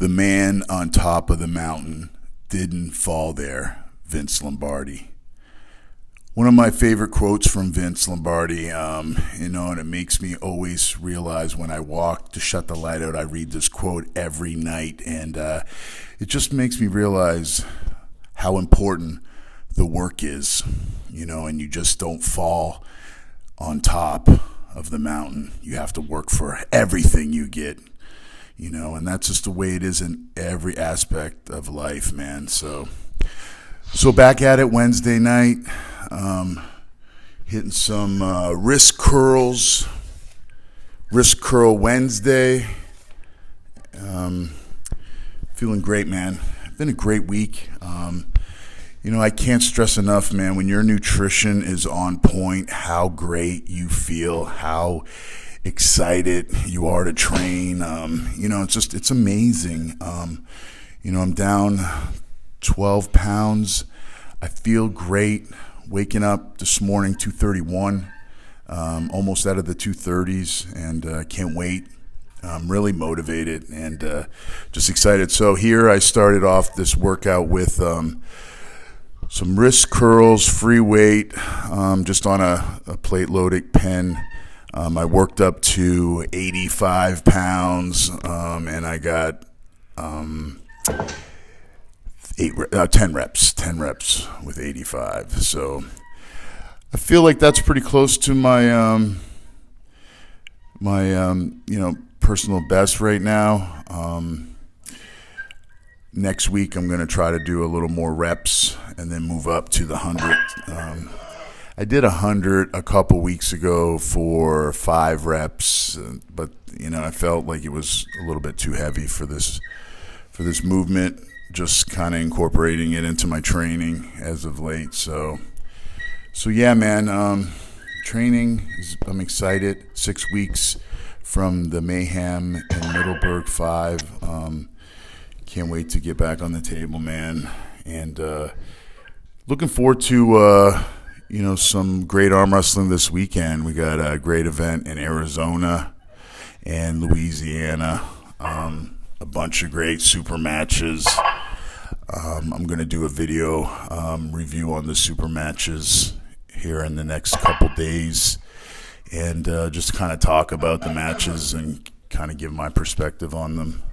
The man on top of the mountain didn't fall there, Vince Lombardi. One of my favorite quotes from Vince Lombardi, and it makes me always realize when I walk to shut the light out, I read this quote every night, and it just makes me realize how important the work is, and you just don't fall on top of the mountain. You have to work for everything you get, and that's just the way it is in every aspect of life, man. So back at it Wednesday night, hitting some wrist curls, wrist curl Wednesday. Feeling great, man. Been a great week. I can't stress enough, man, when your nutrition is on point, how great you feel, how excited you are to train. It's amazing. I'm down 12 pounds. I feel great. Waking up this morning, 231, almost out of the 230s, and can't wait. I'm really motivated and just excited. So here I started off this workout with some wrist curls, free weight, just on a plate-loaded pen. I worked up to 85 pounds, and I got 10 reps with 85. So I feel like that's pretty close to my personal best right now. Next week I'm going to try to do a little more reps and then move up to the 100. I did 100 a couple weeks ago for 5 reps, but I felt like it was a little bit too heavy for this movement. Just kind of incorporating it into my training as of late. So yeah, man. Training I'm excited. 6 weeks from the Mayhem in Middleburg 5. Can't wait to get back on the table, man. And looking forward to some great arm wrestling this weekend. We got a great event in Arizona and Louisiana. A bunch of great super matches. I'm going to do a video review on the super matches here in the next couple days, and just kind of talk about the matches and kind of give my perspective on them.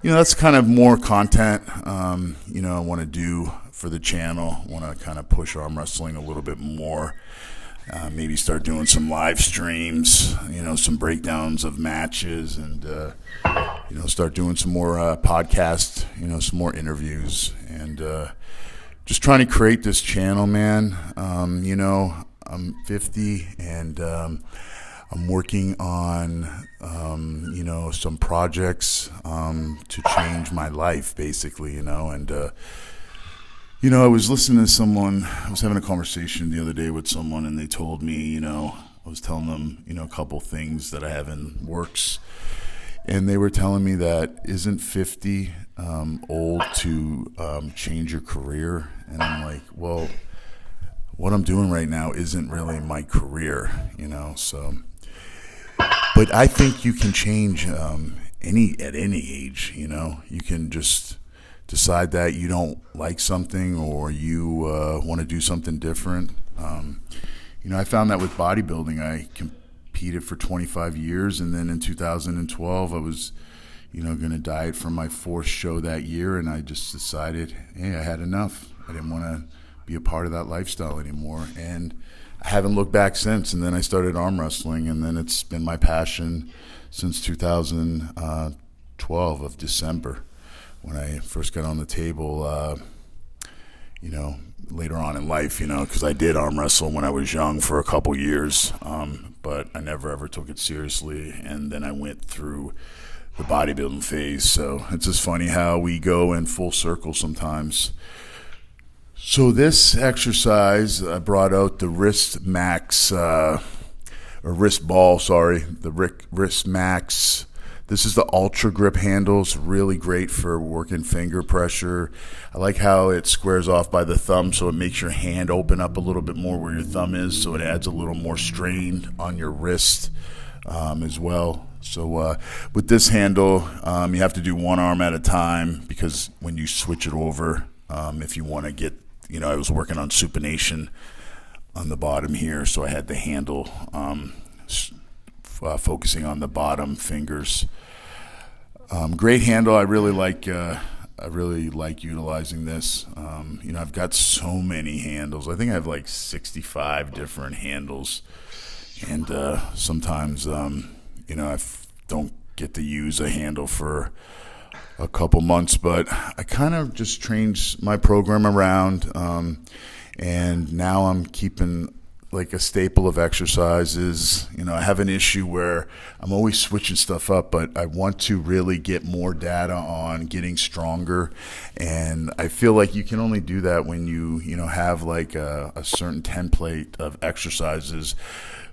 That's kind of more content, I want to do for the channel. I want to kind of push arm wrestling a little bit more. Maybe start doing some live streams, some breakdowns of matches, and, start doing some more podcasts, some more interviews, and just trying to create this channel, man. I'm 50, and I'm working on, some projects to change my life, basically, and I was listening to someone. I was having a conversation the other day with someone, and they told me, I was telling them, a couple things that I have in works, and they were telling me that isn't 50 old to change your career? And I'm like, well, what I'm doing right now isn't really my career, so. But I think you can change at any age, You can just decide that you don't like something or you want to do something different. I found that with bodybuilding. I competed for 25 years, and then in 2012 I was, going to diet for my 4th show that year, and I just decided, hey, I had enough. I didn't want to be a part of that lifestyle anymore, and I haven't looked back since. And then I started arm wrestling, and then it's been my passion since 2012 of December, when I first got on the table, later on in life, because I did arm wrestle when I was young for a couple years, but I never ever took it seriously, and then I went through the bodybuilding phase. So it's just funny how we go in full circle sometimes. So this exercise, I brought out the Wrist Max, the Wrist Max. This is the Ultra Grip handles, really great for working finger pressure. I like how it squares off by the thumb, so it makes your hand open up a little bit more where your thumb is, so it adds a little more strain on your wrist as well. So with this handle, you have to do one arm at a time, because when you switch it over, if you want to get, I was working on supination on the bottom here, so I had the handle focusing on the bottom fingers. Great handle. I really like utilizing this. I've got so many handles. I think I have like 65 different handles, and sometimes I don't get to use a handle for a couple months, but I kind of just changed my program around, and now I'm keeping like a staple of exercises. I have an issue where I'm always switching stuff up, but I want to really get more data on getting stronger, and I feel like you can only do that when you have like a certain template of exercises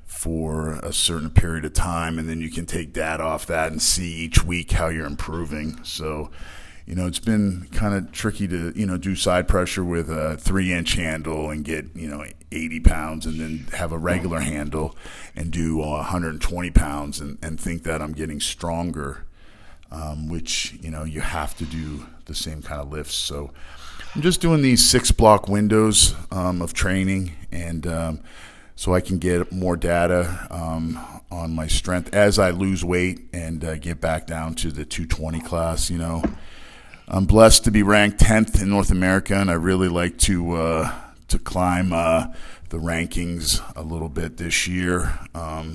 for a certain period of time, and then you can take data off that and see each week how you're improving. So it's been kind of tricky to do side pressure with a 3-inch handle and get 80 pounds, and then have a regular handle and do 120 pounds and think that I'm getting stronger, which you have to do the same kind of lifts. So I'm just doing these 6-block windows of training, and so I can get more data on my strength as I lose weight and get back down to the 220 class. I'm blessed to be ranked 10th in North America, and I really like to climb the rankings a little bit this year,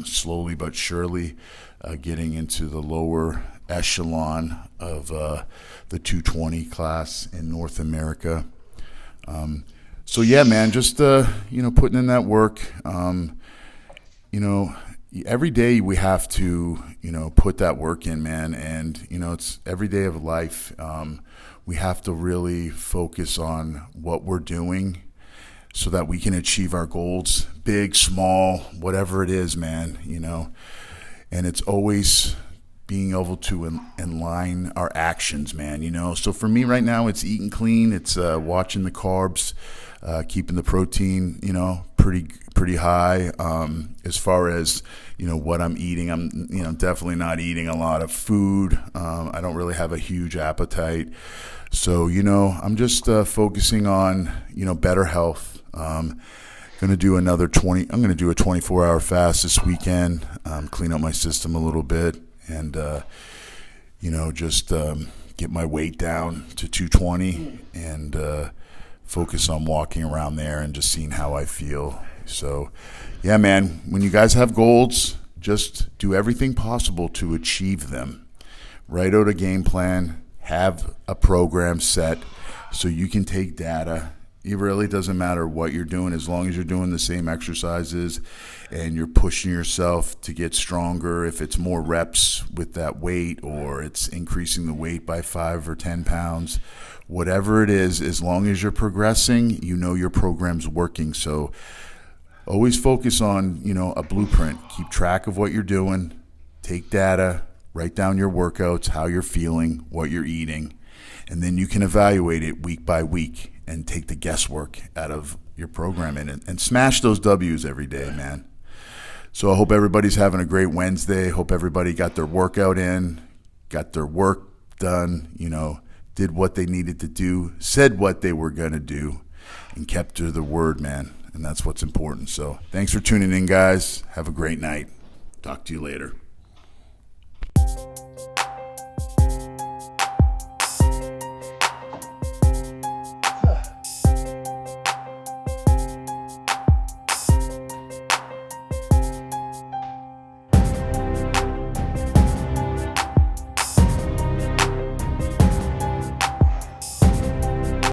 slowly but surely, getting into the lower echelon of the 220 class in North America. So yeah, man, just putting in that work. Every day we have to put that work in, man, and it's every day of life. We have to really focus on what we're doing so that we can achieve our goals, big, small, whatever it is, man. And it's always being able to align our actions, man. So for me right now, it's eating clean, it's watching the carbs, keeping the protein, pretty high. As far as what I'm eating, I'm definitely not eating a lot of food. I don't really have a huge appetite, so I'm just focusing on better health. Going to do I'm going to do a 24-hour fast this weekend. Clean up my system a little bit, and just get my weight down to 220, and focus on walking around there and just seeing how I feel. So, yeah, man, when you guys have goals, just do everything possible to achieve them. Write out a game plan, have a program set so you can take data. It really doesn't matter what you're doing, as long as you're doing the same exercises and you're pushing yourself to get stronger. If it's more reps with that weight, or it's increasing the weight by 5 or 10 pounds, whatever it is, as long as you're progressing, your program's working. So always focus on, a blueprint. Keep track of what you're doing, take data, write down your workouts, how you're feeling, what you're eating, and then you can evaluate it week by week and take the guesswork out of your program and smash those W's every day, man. So I hope everybody's having a great Wednesday. Hope everybody got their workout in, got their work done, did what they needed to do, said what they were going to do, and kept to the word, man. And that's what's important. So thanks for tuning in, guys. Have a great night. Talk to you later.